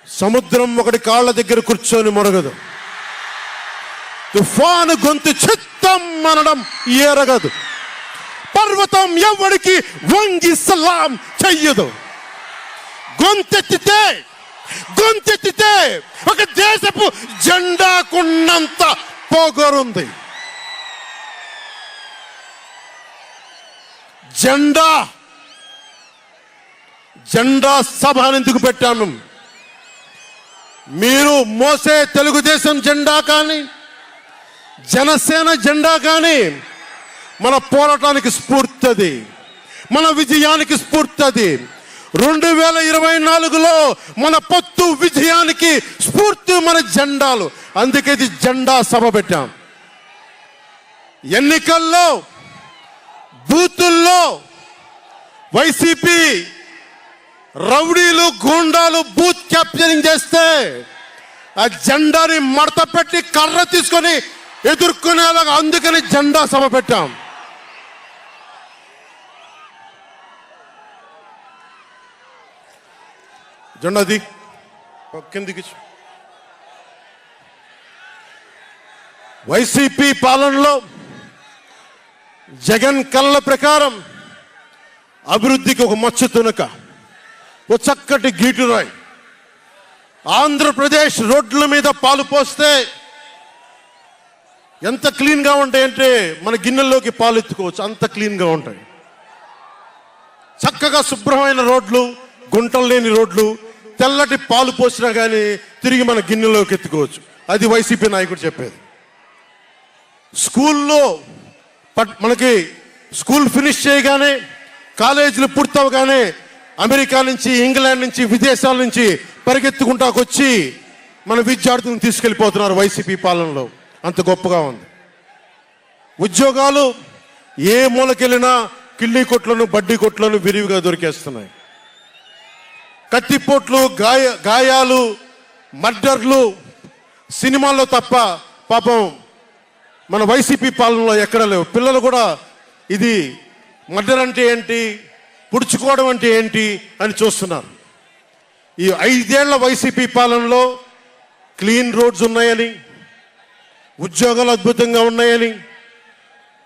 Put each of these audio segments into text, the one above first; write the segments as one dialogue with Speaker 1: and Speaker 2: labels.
Speaker 1: సముద్రం ఒకటి కాళ్ళ దగ్గర కూర్చొని మొరగదు. తుఫాను గొంతు చిత్తం అనడం ఎరగదు. పర్వతం ఎవడికి వంగి సలాం చెయ్యదు. గొంతెత్తితే ఒక దేశపు జెండాకున్నంత పొగరుంది. జెండా సభ ఎందుకు పెట్టాను? మీరు మోసే తెలుగుదేశం జెండా కానీ జనసేన జెండా కానీ మన పోరాటానికి స్ఫూర్తి, మన విజయానికి స్ఫూర్తి. 2024లో మన పొత్తు విజయానికి స్ఫూర్తి మన జెండాలు. అందుకే ఇది జెండా సభ పెట్టాం. ఎన్నికల్లో బూతుల్లో వైసీపీ రౌడీలు గూండాలు బూత్ క్యాప్చరింగ్ చేస్తే ఆ జెండాని మడత పెట్టి కర్ర తీసుకొని ఎదుర్కొనేలాగా అందుకని జెండా సభ పెట్టాం. జెండాది కిందికి. వైసీపీ పాలనలో జగన్ కళ్ళ ప్రకారం అభివృద్ధికి ఒక మచ్చ తునక, ఒక చక్కటి గీటురాయి. ఆంధ్రప్రదేశ్ రోడ్ల మీద పాలు పోస్తే ఎంత క్లీన్గా ఉంటాయంటే మన గిన్నెల్లోకి పాలు ఎత్తుకోవచ్చు, అంత క్లీన్గా ఉంటాయి. చక్కగా శుభ్రమైన రోడ్లు, గుంటలు లేని రోడ్లు, తెల్లటి పాలు పోసినా కానీ తిరిగి మన గిన్నెలోకి ఎత్తుకోవచ్చు. అది వైసీపీ నాయకుడు చెప్పేది. స్కూల్లో మనకి స్కూల్ ఫినిష్ చేయగానే, కాలేజీలు పూర్తవగానే అమెరికా నుంచి, ఇంగ్లాండ్ నుంచి, విదేశాల నుంచి పరిగెత్తుకుంటాకొచ్చి మన విద్యార్థులను తీసుకెళ్ళిపోతున్నారు వైసీపీ పాలనలో. అంత గొప్పగా ఉంది. ఉద్యోగాలు ఏ మూలకెళ్ళినా కిళ్ళీ కొట్లను, బడ్డీ కొట్లను విరివిగా దొరికేస్తున్నాయి. కత్తిపోట్లు, గాయాలు, మర్డర్లు సినిమాల్లో తప్ప పాపం మన వైసీపీ పాలనలో ఎక్కడ లేవు. పిల్లలు కూడా ఇది మర్డర్ అంటే ఏంటి, పుడుచుకోవడం అంటే ఏంటి అని చూస్తున్నారు. ఈ 5 ఏళ్ల వైసీపీ పాలనలో క్లీన్ రోడ్స్ ఉన్నాయని, ఉద్యోగాలు అద్భుతంగా ఉన్నాయని,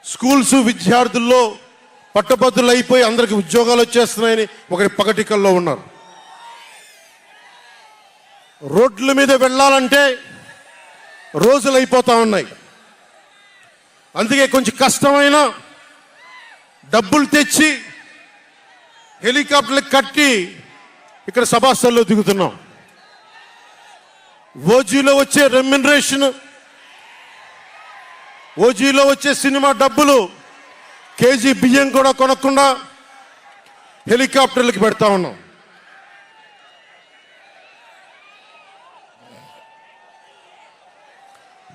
Speaker 1: స్కూల్స్ విద్యార్థుల్లో పట్టభద్రులు అయిపోయి అందరికి ఉద్యోగాలు వచ్చేస్తున్నాయని ఒకటి పగటికల్లో ఉన్నారు. రోడ్ల మీద వెళ్ళాలంటే రోజులు అయిపోతా ఉన్నాయి. అందుకే కొంచెం కష్టమైన డబ్బులు తెచ్చి హెలికాప్టర్లు కట్టి ఇక్కడ సభాస్థల్లో దిగుతున్నాం. ఓజీలో వచ్చే రెమ్యునరేషన్, ఓజీలో వచ్చే సినిమా డబ్బులు, కేజీ బియ్యం కూడా కొనకుండా హెలికాప్టర్లకు పెడతా ఉన్నాం.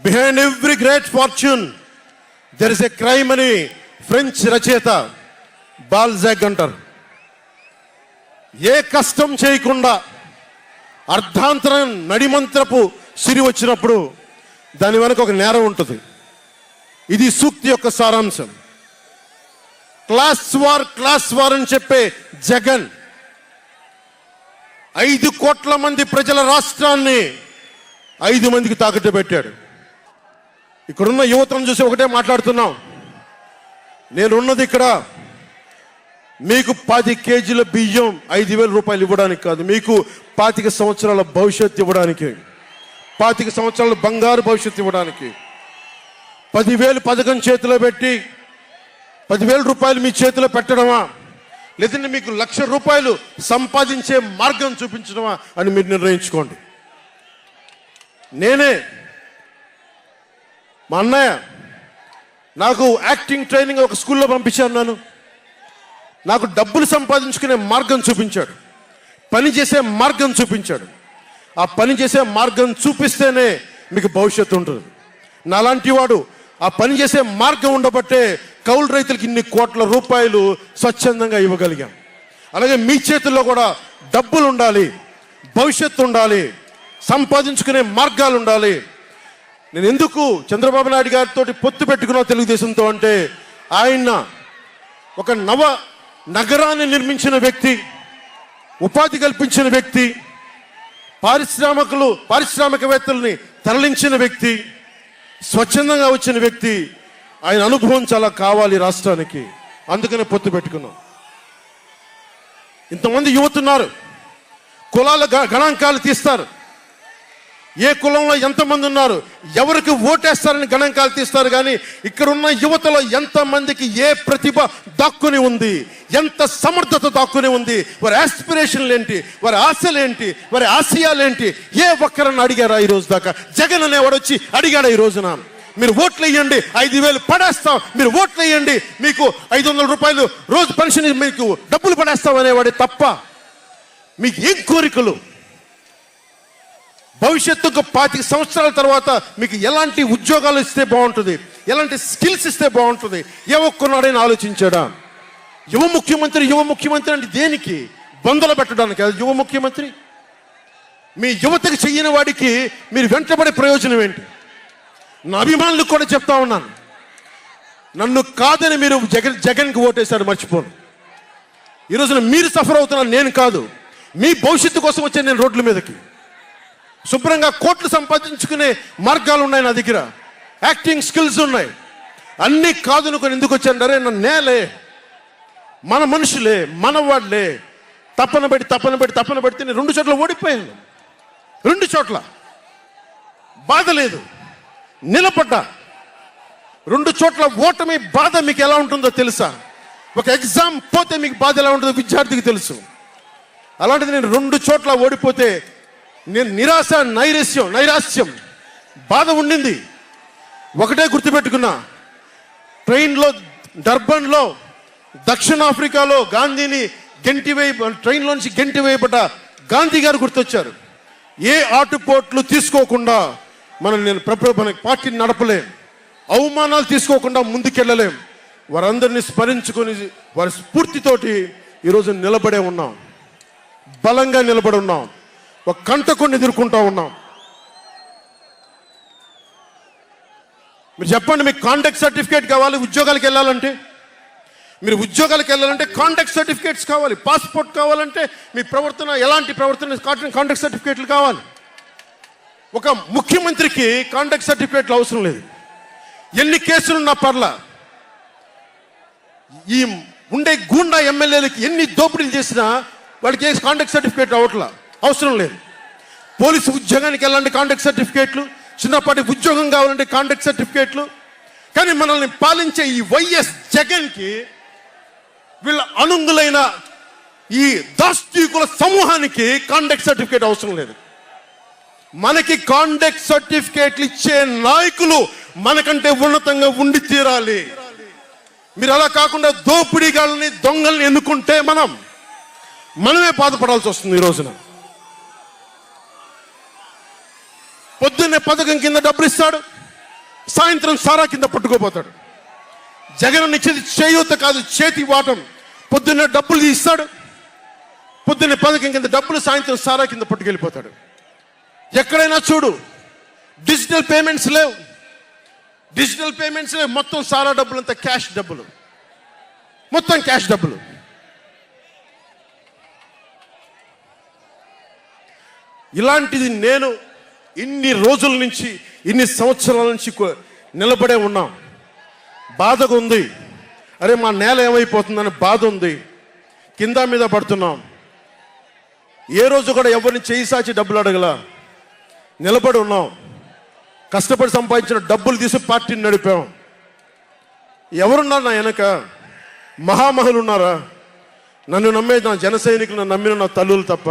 Speaker 1: Behind every great fortune there is a crime అని ఫ్రెంచ్ రచయిత బాల్జాక్ అంటారు. ఏ కష్టం చేయకుండా అర్ధాంతరం నడిమంత్రపు సిరి వచ్చినప్పుడు దాని వెనక ఒక నేరం ఉంటుంది. ఇది సూక్తి యొక్క సారాంశం. క్లాస్ వార్ అని చెప్పే జగన్ 5 కోట్ల మంది ప్రజల రాష్ట్రాన్ని 5 మందికి తాకట్టు పెట్టాడు. ఇక్కడున్న యువతను చూసి ఒకటే మాట్లాడుతున్నాం. నేనున్నది ఇక్కడ మీకు 10 కేజీల బియ్యం 5,000 రూపాయలు ఇవ్వడానికి కాదు, మీకు 25 సంవత్సరాల భవిష్యత్తు ఇవ్వడానికి, 25 సంవత్సరాల బంగారు భవిష్యత్తు ఇవ్వడానికి. 10,000 పథకం చేతిలో పెట్టి 10,000 రూపాయలు మీ చేతిలో పెట్టడమా, లేదంటే మీకు 1,00,000 రూపాయలు సంపాదించే మార్గం చూపించడమా అని మీరు నిర్ణయించుకోండి. నేనే, మా అన్నయ్య నాకు యాక్టింగ్ ట్రైనింగ్ ఒక స్కూల్లో పంపించాను. నాకు డబ్బులు సంపాదించుకునే మార్గం చూపించాడు, పని చేసే మార్గం చూపించాడు. ఆ పని చేసే మార్గం చూపిస్తేనే మీకు భవిష్యత్తు ఉంటుంది. నాలాంటి వాడు ఆ పని చేసే మార్గం ఉండబట్టే కౌలు రైతులకి ఇన్ని కోట్ల రూపాయలు స్వచ్ఛందంగా ఇవ్వగలిగాం. అలాగే మీ చేతుల్లో కూడా డబ్బులు ఉండాలి, భవిష్యత్తు ఉండాలి, సంపాదించుకునే మార్గాలు ఉండాలి. నేను ఎందుకు చంద్రబాబు నాయుడు గారితో పొత్తు పెట్టుకున్నా తెలుగుదేశంతో అంటే, ఆయన ఒక నగరాన్ని నిర్మించిన వ్యక్తి, ఉపాధి కల్పించిన వ్యక్తి, పారిశ్రామికవేత్తల్ని తరలించిన వ్యక్తి, స్వచ్ఛందంగా వచ్చిన వ్యక్తి. ఆయన అనుభవం చాలా కావాలి రాష్ట్రానికి. అందుకనే పొత్తు పెట్టుకున్నాం. ఇంతమంది యువతున్నారు, కులాల గణాంకాలు తీస్తారు. ఏ కులంలో ఎంతమంది ఉన్నారు, ఎవరికి ఓటేస్తారని గణాంకాలు తీస్తారు. కానీ ఇక్కడున్న యువతలో ఎంతమందికి ఏ ప్రతిభ దాక్కుని ఉంది, ఎంత సమర్థత దాక్కుని ఉంది, వారి ఆస్పిరేషన్లు ఏంటి, వారి ఆశలు ఏంటి, వారి ఆశయాలేంటి, ఏ ఒక్కరన్నా అడిగారా ఈ రోజు దాకా? జగన్ అనేవాడు వచ్చి అడిగాడా ఈ రోజున? మీరు ఓట్లు వేయండి, 5,000 పడేస్తాం, మీరు ఓట్లు వేయండి, మీకు 500 రూపాయలు రోజు పెన్షన్, మీకు డబ్బులు పడేస్తాం అనేవాడే తప్ప మీకు ఏం కోరికలు? భవిష్యత్తుకు 25 సంవత్సరాల తర్వాత మీకు ఎలాంటి ఉద్యోగాలు ఇస్తే బాగుంటుంది, ఎలాంటి స్కిల్స్ ఇస్తే బాగుంటుంది, ఏ ఒక్కనాడైనా ఆలోచించాడా? యువ ముఖ్యమంత్రి అంటే దేనికి? బంధులు పెట్టడానికి అది యువ ముఖ్యమంత్రి? మీ యువతకు చెయ్యని వాడికి మీరు వెంటబడే ప్రయోజనం ఏంటి? నా అభిమానులకు కూడా చెప్తా ఉన్నాను, నన్ను కాదని మీరు జగన్కి ఓటేశారు, మర్చిపోను. ఈ రోజున మీరు సఫర్ అవుతున్నారు, నేను కాదు. మీ భవిష్యత్తు కోసం వచ్చే నేను రోడ్ల మీదకి. శుభ్రంగా కోట్లు సంపాదించుకునే మార్గాలు ఉన్నాయి నా దగ్గర, యాక్టింగ్ స్కిల్స్ ఉన్నాయి. అన్నీ కాదనుకొని ఎందుకు వచ్చాను? నన్ను నేలే, మన మనుషులే, మన వాళ్ళే, తప్పన పెడితే నేను 2 చోట్ల ఓడిపోయాను. 2 చోట్ల బాధ లేదు, నిలబడ్డా. 2 చోట్ల ఓటమి బాధ మీకు ఎలా ఉంటుందో తెలుసా? ఒక ఎగ్జామ్ పోతే మీకు బాధ ఎలా ఉంటుందో విద్యార్థికి తెలుసు. అలాంటిది నేను 2 చోట్ల ఓడిపోతే నేను నిరాశ, నైరాశ్యం, బాధ ఉండింది. ఒకటే గుర్తుపెట్టుకున్నా, ట్రైన్లో డర్బన్లో దక్షిణాఫ్రికాలో గాంధీని ట్రైన్లోంచి గెంటి వేయబడ్డ గాంధీ గారు గుర్తొచ్చారు. ఏ ఆటుపోట్లు తీసుకోకుండా మన పార్టీని నడపలేం, అవమానాలు తీసుకోకుండా ముందుకెళ్ళలేం. వారందరినీ స్మరించుకొని వారి స్ఫూర్తితోటి ఈరోజు నిలబడే ఉన్నాం, బలంగా నిలబడి ఉన్నాం, ఒక కంటకొని ఎదుర్కొంటా ఉన్నాం. మీరు చెప్పండి, మీకు కాంటాక్ట్ సర్టిఫికేట్ కావాలి ఉద్యోగాలకు వెళ్ళాలంటే? మీరు ఉద్యోగాలకు వెళ్ళాలంటే కాంటాక్ట్ సర్టిఫికేట్స్ కావాలి, పాస్పోర్ట్ కావాలంటే మీ ప్రవర్తన ఎలాంటి ప్రవర్తన కాంటాక్ట్ సర్టిఫికేట్లు కావాలి. ఒక ముఖ్యమంత్రికి కాంటాక్ట్ సర్టిఫికేట్లు అవసరం లేదు. ఎన్ని కేసులున్నా పర్లా, ఈ ఉండే గూండా ఎమ్మెల్యేలకి ఎన్ని దోపిడీలు చేసినా వాడికి కాంటాక్ట్ సర్టిఫికేట్ అవసరం లేదు. పోలీసు ఉద్యోగానికి వెళ్ళాలంటే కాంటాక్ట్ సర్టిఫికేట్లు, చిన్నపాటి ఉద్యోగం కావాలంటే కాంటాక్ట్ సర్టిఫికేట్లు. కానీ మనల్ని పాలించే ఈ వైఎస్ జగన్కి, వీళ్ళ అనుంగులైన ఈ దాష్టీకుల సమూహానికి కాంటాక్ట్ సర్టిఫికేట్ అవసరం లేదు. మనకి కాంటాక్ట్ సర్టిఫికేట్లు ఇచ్చే నాయకులు మనకంటే ఉన్నతంగా ఉండి తీరాలి. మీరు అలా కాకుండా దోపిడీగాళ్ళని, దొంగల్ని ఎన్నుకుంటే మనమే బాధపడాల్సి వస్తుంది. ఈ రోజున పొద్దున్నే పథకం కింద డబ్బులు ఇస్తాడు, సాయంత్రం సారా కింద పట్టుకోపోతాడు. జగన్ ఇచ్చేది చేయూత కాదు, చేతి వాటం. పొద్దున్నే డబ్బులు ఇస్తాడు, పొద్దున్నే పథకం కింద డబ్బులు, సాయంత్రం సారా కింద పట్టుకెళ్ళిపోతాడు. ఎక్కడైనా చూడు, డిజిటల్ పేమెంట్స్ లేవు, మొత్తం సారా డబ్బులు అంతా క్యాష్ డబ్బులు, మొత్తం క్యాష్ డబ్బులు. ఇలాంటిది నేను ఇన్ని రోజుల నుంచి, ఇన్ని సంవత్సరాల నుంచి నిలబడే ఉన్నాం. బాధగా ఉంది, అరే మా నేల ఏమైపోతుందని బాధ ఉంది. కింద మీద పడుతున్నాం. ఏ రోజు కూడా ఎవరిని చేయి సాచి డబ్బులు అడగలా, నిలబడి ఉన్నాం. కష్టపడి సంపాదించిన డబ్బులు తీసి పార్టీని నడిపాం. ఎవరున్నారు నా వెనక? మహామహులు ఉన్నారా? నన్ను నమ్మే నా జన సైనికులు, నమ్మిన నా తల్లులు తప్ప